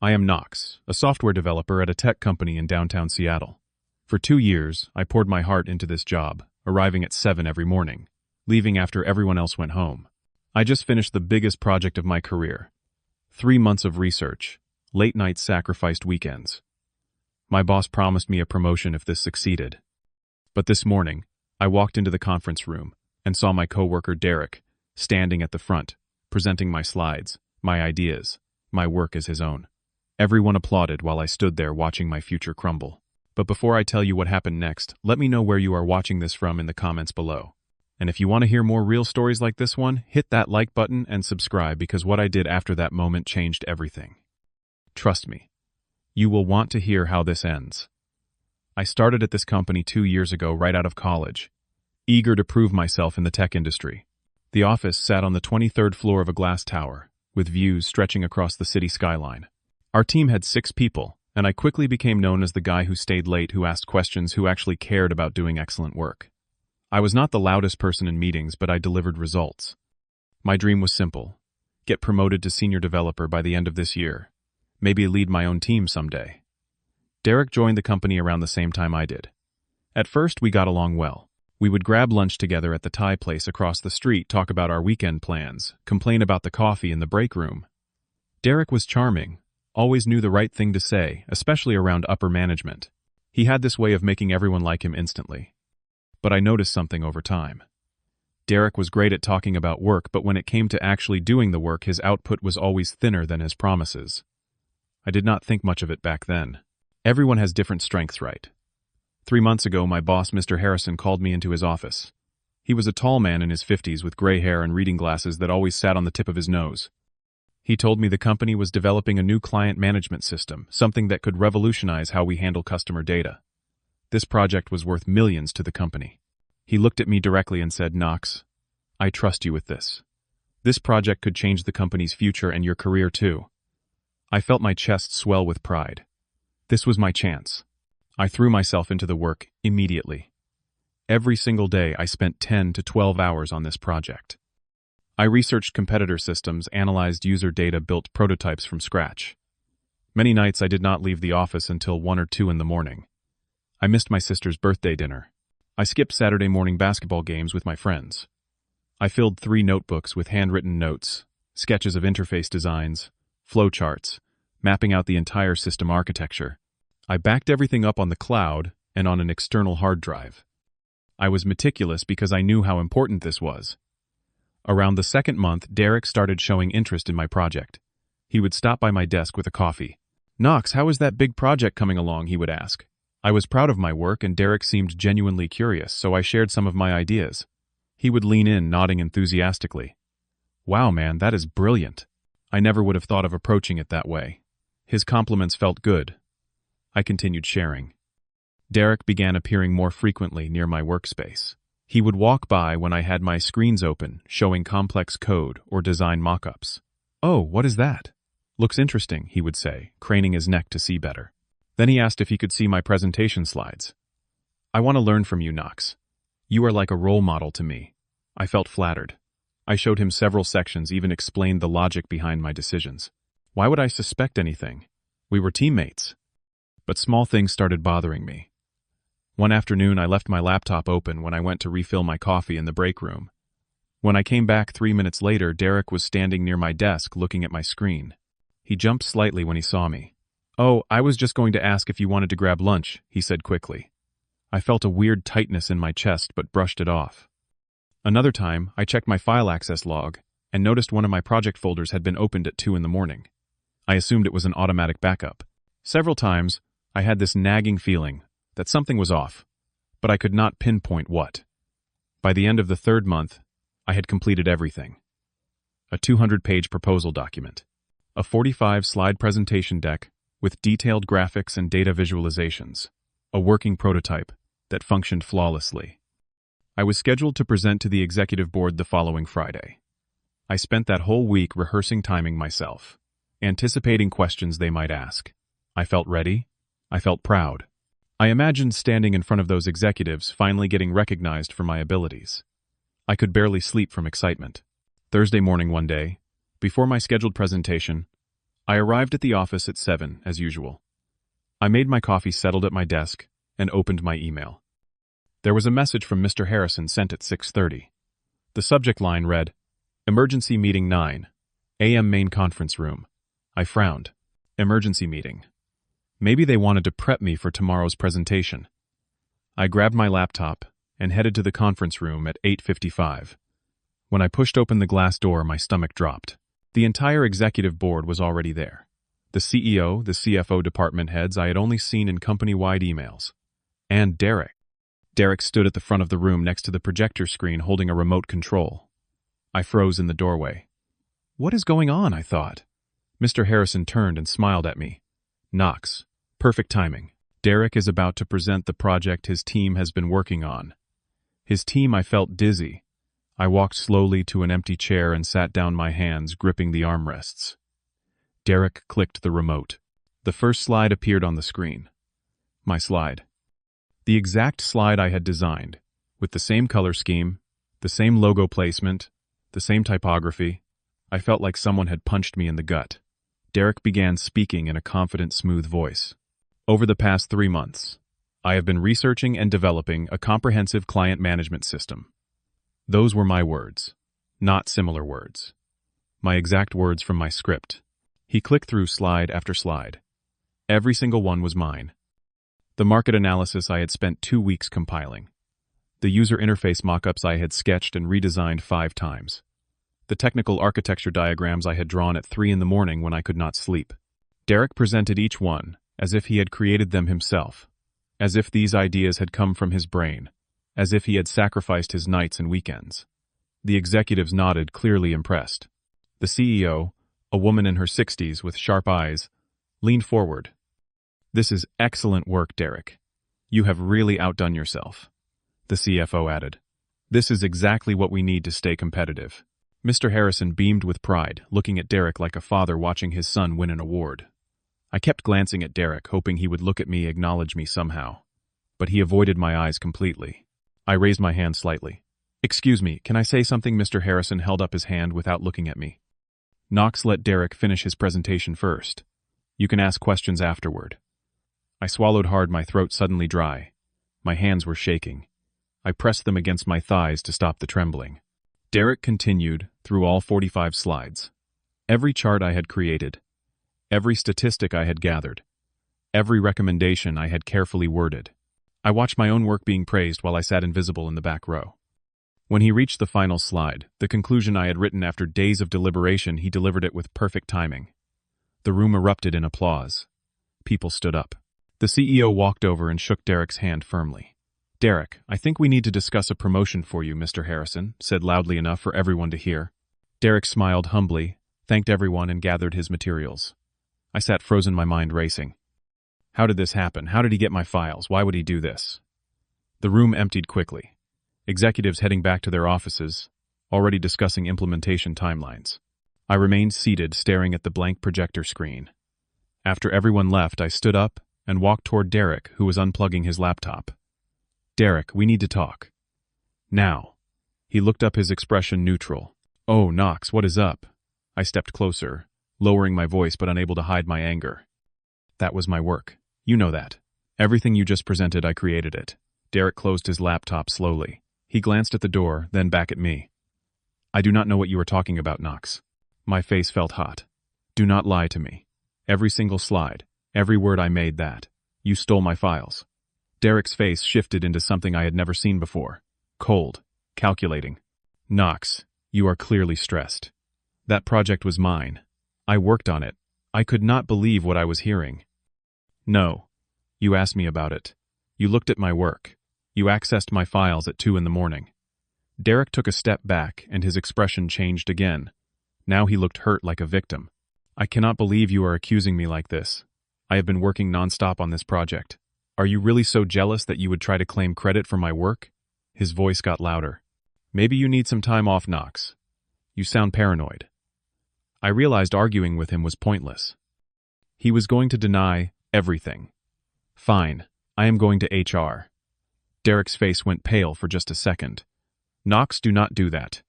I am Knox, a software developer at a tech company in downtown Seattle. For 2 years, I poured my heart into this job, arriving at 7 every morning, leaving after everyone else went home. I just finished the biggest project of my career. 3 months of research, late nights sacrificed weekends. My boss promised me a promotion if this succeeded. But this morning, I walked into the conference room and saw my coworker Derek standing at the front, presenting my slides, my ideas, my work as his own. Everyone applauded while I stood there watching my future crumble. But before I tell you what happened next, let me know where you are watching this from in the comments below. And if you want to hear more real stories like this one, hit that like button and subscribe because what I did after that moment changed everything. Trust me, you will want to hear how this ends. I started at this company 2 years ago right out of college, eager to prove myself in the tech industry. The office sat on the 23rd floor of a glass tower, with views stretching across the city skyline. Our team had 6 people, and I quickly became known as the guy who stayed late, who asked questions, who actually cared about doing excellent work. I was not the loudest person in meetings, but I delivered results. My dream was simple: get promoted to senior developer by the end of this year, maybe lead my own team someday. Derek joined the company around the same time I did. At first, we got along well. We would grab lunch together at the Thai place across the street, talk about our weekend plans, complain about the coffee in the break room. Derek was charming, always knew the right thing to say, especially around upper management. He had this way of making everyone like him instantly. But I noticed something over time. Derek was great at talking about work, but when it came to actually doing the work, his output was always thinner than his promises. I did not think much of it back then. Everyone has different strengths, right? 3 months ago, my boss, Mr. Harrison, called me into his office. He was a tall man in his 50s with gray hair and reading glasses that always sat on the tip of his nose. He told me the company was developing a new client management system, something that could revolutionize how we handle customer data. This project was worth millions to the company. He looked at me directly and said, "Knox, I trust you with this. This project could change the company's future and your career too." I felt my chest swell with pride. This was my chance. I threw myself into the work immediately. Every single day, I spent 10 to 12 hours on this project. I researched competitor systems, analyzed user data, built prototypes from scratch. Many nights I did not leave the office until 1 or 2 in the morning. I missed my sister's birthday dinner. I skipped Saturday morning basketball games with my friends. I filled 3 notebooks with handwritten notes, sketches of interface designs, flowcharts, mapping out the entire system architecture. I backed everything up on the cloud and on an external hard drive. I was meticulous because I knew how important this was. Around the 2nd month, Derek started showing interest in my project. He would stop by my desk with a coffee. "Knox, how is that big project coming along?" he would ask. I was proud of my work, and Derek seemed genuinely curious, so I shared some of my ideas. He would lean in, nodding enthusiastically. "Wow, man, that is brilliant." I never would have thought of approaching it that way. His compliments felt good. I continued sharing. Derek began appearing more frequently near my workspace. He would walk by when I had my screens open, showing complex code or design mock-ups. "Oh, what is that? Looks interesting," he would say, craning his neck to see better. Then he asked if he could see my presentation slides. "I want to learn from you, Knox. You are like a role model to me." I felt flattered. I showed him several sections, even explained the logic behind my decisions. Why would I suspect anything? We were teammates. But small things started bothering me. One afternoon, I left my laptop open when I went to refill my coffee in the break room. When I came back 3 minutes later, Derek was standing near my desk looking at my screen. He jumped slightly when he saw me. "Oh, I was just going to ask if you wanted to grab lunch," he said quickly. I felt a weird tightness in my chest but brushed it off. Another time, I checked my file access log and noticed one of my project folders had been opened at 2 in the morning. I assumed it was an automatic backup. Several times, I had this nagging feeling that something was off, but I could not pinpoint what. By the end of the 3rd month, I had completed everything. A 200-page proposal document, a 45-slide presentation deck with detailed graphics and data visualizations, a working prototype that functioned flawlessly. I was scheduled to present to the executive board the following Friday. I spent that whole week rehearsing, timing myself, anticipating questions they might ask. I felt ready. I felt proud. I imagined standing in front of those executives, finally getting recognized for my abilities. I could barely sleep from excitement. Thursday morning one day, before my scheduled presentation, I arrived at the office at 7, as usual. I made my coffee, settled at my desk, and opened my email. There was a message from Mr. Harrison sent at 6:30. The subject line read, "Emergency Meeting 9, AM Main Conference Room." I frowned. Emergency meeting. Maybe they wanted to prep me for tomorrow's presentation. I grabbed my laptop and headed to the conference room at 8:55. When I pushed open the glass door, my stomach dropped. The entire executive board was already there. The CEO, the CFO, department heads I had only seen in company-wide emails. And Derek. Derek stood at the front of the room next to the projector screen holding a remote control. I froze in the doorway. What is going on, I thought. Mr. Harrison turned and smiled at me. Knox. Perfect timing. Derek is about to present the project his team has been working on. His team. I felt dizzy. I walked slowly to an empty chair and sat down, my hands gripping the armrests. Derek clicked the remote. The first slide appeared on the screen. My slide. The exact slide I had designed, with the same color scheme, the same logo placement, the same typography. I felt like someone had punched me in the gut. Derek began speaking in a confident, smooth voice. Over the past 3 months, I have been researching and developing a comprehensive client management system. Those were my words, not similar words. My exact words from my script. He clicked through slide after slide. Every single one was mine. The market analysis I had spent 2 weeks compiling. The user interface mock-ups I had sketched and redesigned 5 times. The technical architecture diagrams I had drawn at 3 in the morning when I could not sleep. Derek presented each one as if he had created them himself, as if these ideas had come from his brain, as if he had sacrificed his nights and weekends. The executives nodded, clearly impressed. The CEO, a woman in her 60s with sharp eyes, leaned forward. "This is excellent work, Derek. You have really outdone yourself." The CFO added, "This is exactly what we need to stay competitive." Mr. Harrison beamed with pride, looking at Derek like a father watching his son win an award. I kept glancing at Derek, hoping he would look at me, acknowledge me somehow. But he avoided my eyes completely. I raised my hand slightly. "Excuse me, can I say something?" Mr. Harrison held up his hand without looking at me. "Knox, let Derek finish his presentation first. You can ask questions afterward." I swallowed hard, my throat suddenly dry. My hands were shaking. I pressed them against my thighs to stop the trembling. Derek continued through all 45 slides. Every chart I had created, every statistic I had gathered, every recommendation I had carefully worded. I watched my own work being praised while I sat invisible in the back row. When he reached the final slide, the conclusion I had written after days of deliberation, he delivered it with perfect timing. The room erupted in applause. People stood up. The CEO walked over and shook Derek's hand firmly. "Derek, I think we need to discuss a promotion for you," Mr. Harrison said loudly enough for everyone to hear. Derek smiled humbly, thanked everyone, and gathered his materials. I sat frozen, my mind racing. How did this happen? How did he get my files? Why would he do this? The room emptied quickly. Executives heading back to their offices, already discussing implementation timelines. I remained seated, staring at the blank projector screen. After everyone left, I stood up and walked toward Derek, who was unplugging his laptop. "Derek, we need to talk. Now." He looked up, his expression neutral. "Oh, Knox, what is up?" I stepped closer, lowering my voice but unable to hide my anger. "That was my work. You know that. Everything you just presented, I created it." Derek closed his laptop slowly. He glanced at the door, then back at me. "I do not know what you are talking about, Knox." My face felt hot. "Do not lie to me. Every single slide, every word I made that. You stole my files." Derek's face shifted into something I had never seen before. Cold, calculating. "Knox, you are clearly stressed. That project was mine. I worked on it. I could not believe what I was hearing." "No. You asked me about it. You looked at my work. You accessed my files at 2 in the morning." Derek took a step back, and his expression changed again. Now he looked hurt, like a victim. "I cannot believe you are accusing me like this. I have been working nonstop on this project. Are you really so jealous that you would try to claim credit for my work?" His voice got louder. "Maybe you need some time off, Knox. You sound paranoid." I realized arguing with him was pointless. He was going to deny everything. "Fine, I am going to HR." Derek's face went pale for just a second. "Knox, do not do that.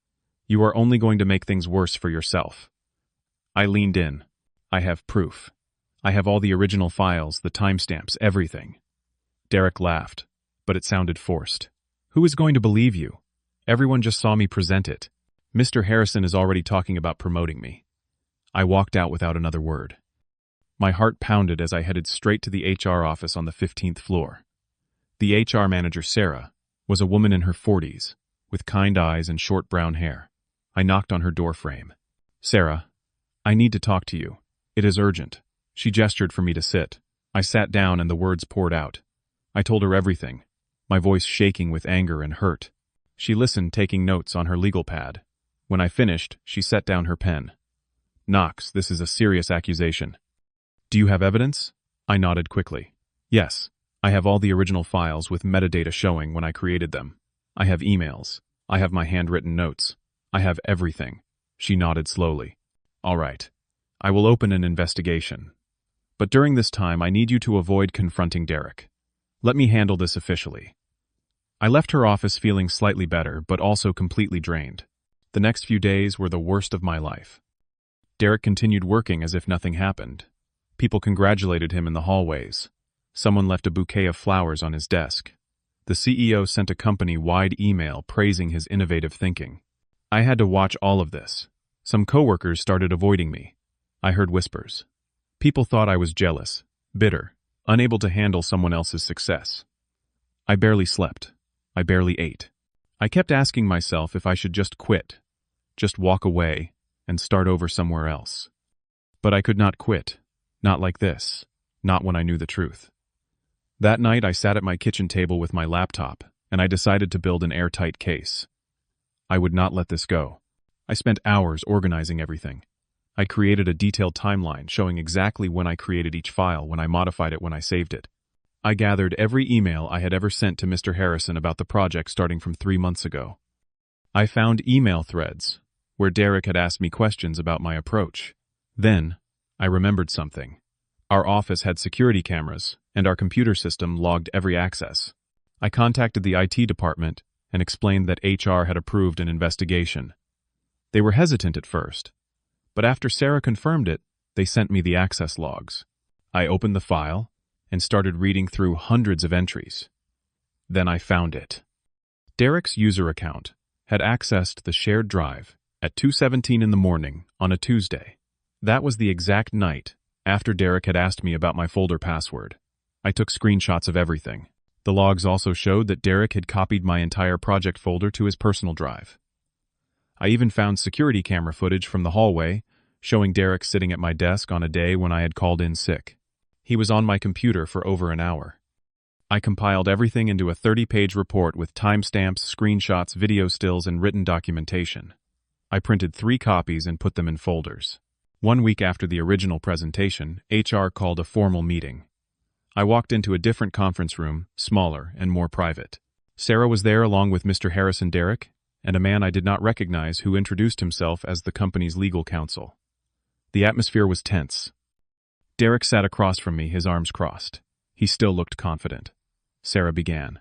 You are only going to make things worse for yourself." I leaned in. I have proof. I have all the original files, the timestamps, everything. Derek laughed, but it sounded forced. Who is going to believe you? Everyone just saw me present it. Mr. Harrison is already talking about promoting me. I walked out without another word. My heart pounded as I headed straight to the HR office on the 15th floor. The HR manager, Sarah, was a woman in her 40s, with kind eyes and short brown hair. I knocked on her door frame. Sarah, I need to talk to you. It is urgent. She gestured for me to sit. I sat down and the words poured out. I told her everything, my voice shaking with anger and hurt. She listened, taking notes on her legal pad. When I finished, she set down her pen. Knox, this is a serious accusation. Do you have evidence? I nodded quickly. Yes, I have all the original files with metadata showing when I created them. I have emails. I have my handwritten notes. I have everything. She nodded slowly. All right. I will open an investigation. But during this time, I need you to avoid confronting Derek. Let me handle this officially. I left her office feeling slightly better, but also completely drained. The next few days were the worst of my life. Derek continued working as if nothing happened. People congratulated him in the hallways. Someone left a bouquet of flowers on his desk. The CEO sent a company-wide email praising his innovative thinking. I had to watch all of this. Some coworkers started avoiding me. I heard whispers. People thought I was jealous, bitter, unable to handle someone else's success. I barely slept. I barely ate. I kept asking myself if I should just quit, just walk away, and start over somewhere else. But I could not quit. Not like this. Not when I knew the truth. That night I sat at my kitchen table with my laptop, and I decided to build an airtight case. I would not let this go. I spent hours organizing everything. I created a detailed timeline showing exactly when I created each file, when I modified it, when I saved it. I gathered every email I had ever sent to Mr. Harrison about the project starting from 3 months ago. I found email threads where Derek had asked me questions about my approach. Then, I remembered something. Our office had security cameras, and our computer system logged every access. I contacted the IT department and explained that HR had approved an investigation. They were hesitant at first, but after Sarah confirmed it, they sent me the access logs. I opened the file and started reading through hundreds of entries. Then I found it. Derek's user account had accessed the shared drive at 2:17 in the morning on a Tuesday. That was the exact night after Derek had asked me about my folder password. I took screenshots of everything. The logs also showed that Derek had copied my entire project folder to his personal drive. I even found security camera footage from the hallway showing Derek sitting at my desk on a day when I had called in sick. He was on my computer for over an hour. I compiled everything into a 30-page report with timestamps, screenshots, video stills, and written documentation. I printed 3 copies and put them in folders. 1 week after the original presentation, HR called a formal meeting. I walked into a different conference room, smaller and more private. Sarah was there along with Mr. Harrison, Derek, and a man I did not recognize who introduced himself as the company's legal counsel. The atmosphere was tense. Derek sat across from me, his arms crossed. He still looked confident. Sarah began.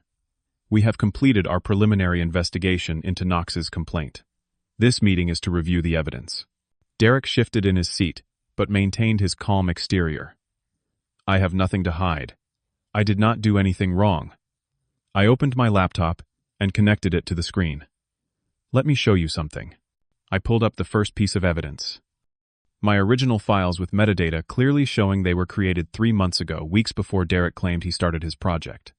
We have completed our preliminary investigation into Knox's complaint. This meeting is to review the evidence. Derek shifted in his seat, but maintained his calm exterior. I have nothing to hide. I did not do anything wrong. I opened my laptop and connected it to the screen. Let me show you something. I pulled up the first piece of evidence. My original files with metadata clearly showing they were created 3 months ago, weeks before Derek claimed he started his project.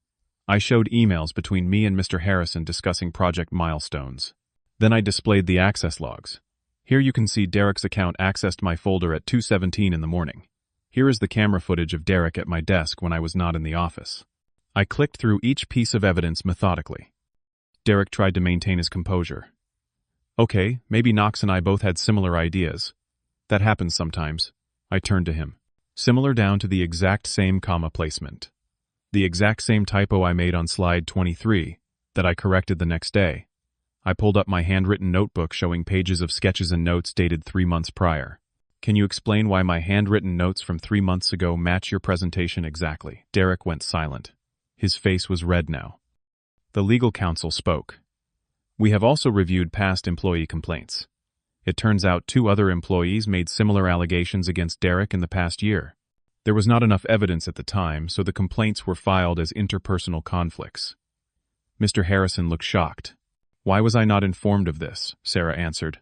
I showed emails between me and Mr. Harrison discussing project milestones. Then I displayed the access logs. Here you can see Derek's account accessed my folder at 2:17 in the morning. Here is the camera footage of Derek at my desk when I was not in the office. I clicked through each piece of evidence methodically. Derek tried to maintain his composure. Okay, maybe Knox and I both had similar ideas. That happens sometimes. I turned to him. Similar down to the exact same comma placement. The exact same typo I made on slide 23 that I corrected the next day. I pulled up my handwritten notebook showing pages of sketches and notes dated 3 months prior. Can you explain why my handwritten notes from 3 months ago match your presentation exactly? Derek went silent. His face was red now. The legal counsel spoke. We have also reviewed past employee complaints. It turns out 2 other employees made similar allegations against Derek in the past year. There was not enough evidence at the time, so the complaints were filed as interpersonal conflicts. Mr. Harrison looked shocked. "Why was I not informed of this?" Sarah answered.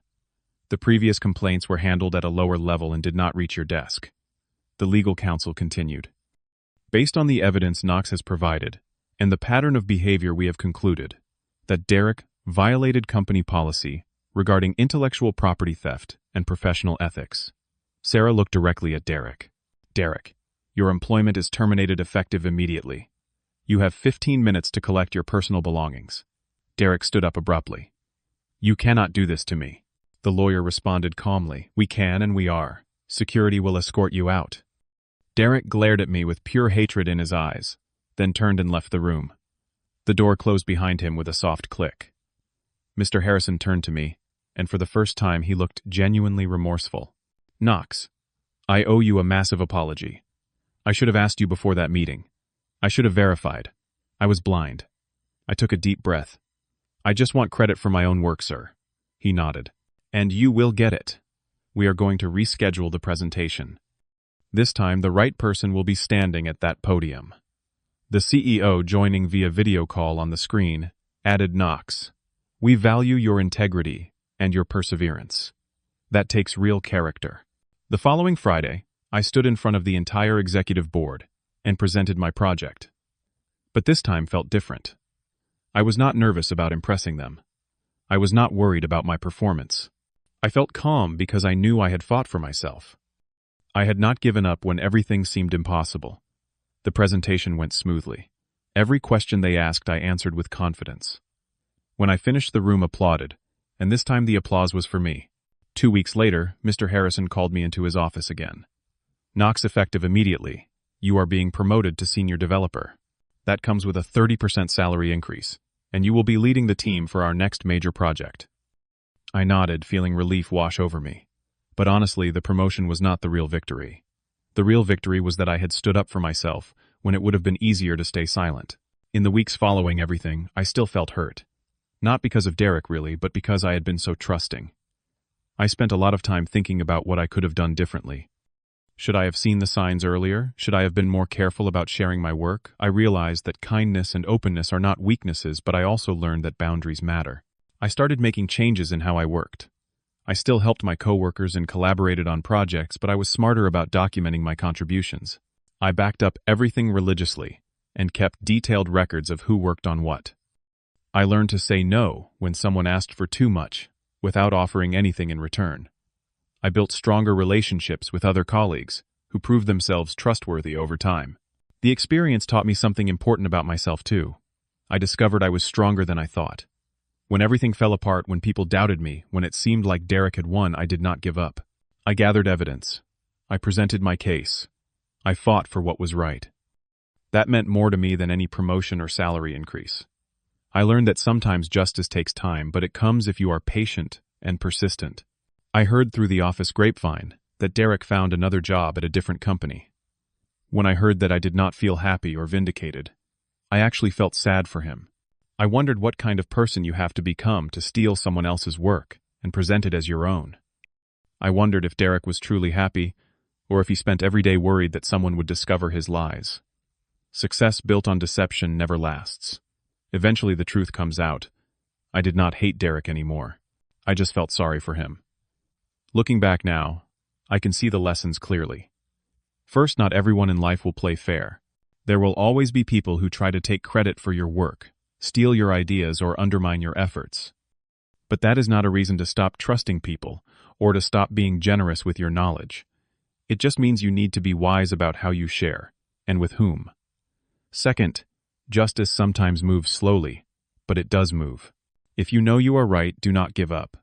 "The previous complaints were handled at a lower level and did not reach your desk." The legal counsel continued. "Based on the evidence Knox has provided, and the pattern of behavior we have concluded, that Derek violated company policy regarding intellectual property theft and professional ethics." Sarah looked directly at Derek. "Derek, your employment is terminated effective immediately. You have 15 minutes to collect your personal belongings." Derek stood up abruptly. "You cannot do this to me." The lawyer responded calmly. "We can and we are. Security will escort you out." Derek glared at me with pure hatred in his eyes, then turned and left the room. The door closed behind him with a soft click. Mr. Harrison turned to me, and for the first time he looked genuinely remorseful. "Knox, I owe you a massive apology. I should have asked you before that meeting. I should have verified. I was blind." I took a deep breath. "I just want credit for my own work, sir." He nodded. "And you will get it. We are going to reschedule the presentation. This time the right person will be standing at that podium." The CEO, joining via video call on the screen, added, "Knox, we value your integrity and your perseverance. That takes real character." The following Friday, I stood in front of the entire executive board and presented my project. But this time felt different. I was not nervous about impressing them. I was not worried about my performance. I felt calm because I knew I had fought for myself. I had not given up when everything seemed impossible. The presentation went smoothly. Every question they asked I answered with confidence. When I finished, the room applauded, and this time the applause was for me. 2 weeks later, Mr. Harrison called me into his office again. "Knox, effective immediately. You are being promoted to senior developer. That comes with a 30% salary increase, and you will be leading the team for our next major project." I nodded, feeling relief wash over me. But honestly, the promotion was not the real victory. The real victory was that I had stood up for myself when it would have been easier to stay silent. In the weeks following everything, I still felt hurt. Not because of Derek, really, but because I had been so trusting. I spent a lot of time thinking about what I could have done differently. Should I have seen the signs earlier? Should I have been more careful about sharing my work? I realized that kindness and openness are not weaknesses, but I also learned that boundaries matter. I started making changes in how I worked. I still helped my coworkers and collaborated on projects, but I was smarter about documenting my contributions. I backed up everything religiously and kept detailed records of who worked on what. I learned to say no when someone asked for too much, without offering anything in return. I built stronger relationships with other colleagues who proved themselves trustworthy over time. The experience taught me something important about myself too. I discovered I was stronger than I thought. When everything fell apart, when people doubted me, when it seemed like Derek had won, I did not give up. I gathered evidence. I presented my case. I fought for what was right. That meant more to me than any promotion or salary increase. I learned that sometimes justice takes time, but it comes if you are patient and persistent. I heard through the office grapevine that Derek found another job at a different company. When I heard that, I did not feel happy or vindicated. I actually felt sad for him. I wondered what kind of person you have to become to steal someone else's work and present it as your own. I wondered if Derek was truly happy, or if he spent every day worried that someone would discover his lies. Success built on deception never lasts. Eventually the truth comes out. I did not hate Derek anymore. I just felt sorry for him. Looking back now, I can see the lessons clearly. First, not everyone in life will play fair. There will always be people who try to take credit for your work, steal your ideas, or undermine your efforts. But that is not a reason to stop trusting people or to stop being generous with your knowledge. It just means you need to be wise about how you share, and with whom. Second, justice sometimes moves slowly, but it does move. If you know you are right, do not give up.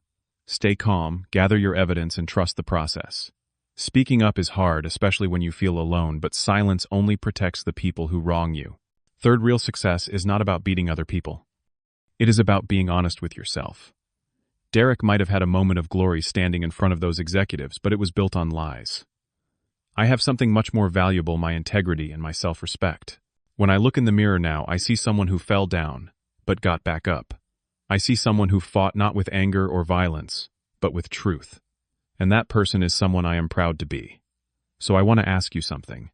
Stay calm, gather your evidence, and trust the process. Speaking up is hard, especially when you feel alone, but silence only protects the people who wrong you. Third, real success is not about beating other people. It is about being honest with yourself. Derek might have had a moment of glory standing in front of those executives, but it was built on lies. I have something much more valuable: my integrity and my self-respect. When I look in the mirror now, I see someone who fell down, but got back up. I see someone who fought not with anger or violence, but with truth. And that person is someone I am proud to be. So I want to ask you something.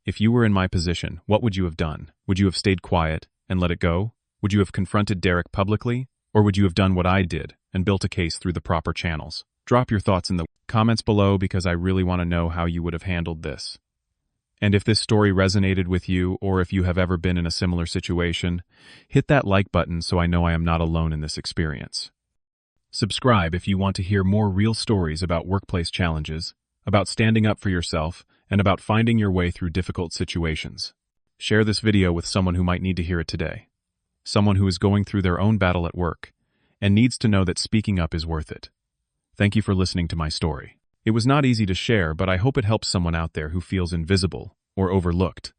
If you were in my position, what would you have done? Would you have stayed quiet and let it go? Would you have confronted Derek publicly? Or would you have done what I did and built a case through the proper channels? Drop your thoughts in the comments below because I really want to know how you would have handled this. And if this story resonated with you, or if you have ever been in a similar situation, hit that like button so I know I am not alone in this experience. Subscribe if you want to hear more real stories about workplace challenges, about standing up for yourself, and about finding your way through difficult situations. Share this video with someone who might need to hear it today. Someone who is going through their own battle at work and needs to know that speaking up is worth it. Thank you for listening to my story. It was not easy to share, but I hope it helps someone out there who feels invisible or overlooked.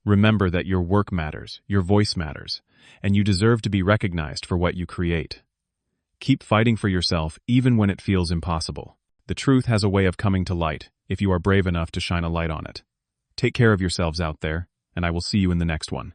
Remember that your work matters, your voice matters, and you deserve to be recognized for what you create. Keep fighting for yourself even when it feels impossible. The truth has a way of coming to light if you are brave enough to shine a light on it. Take care of yourselves out there, and I will see you in the next one.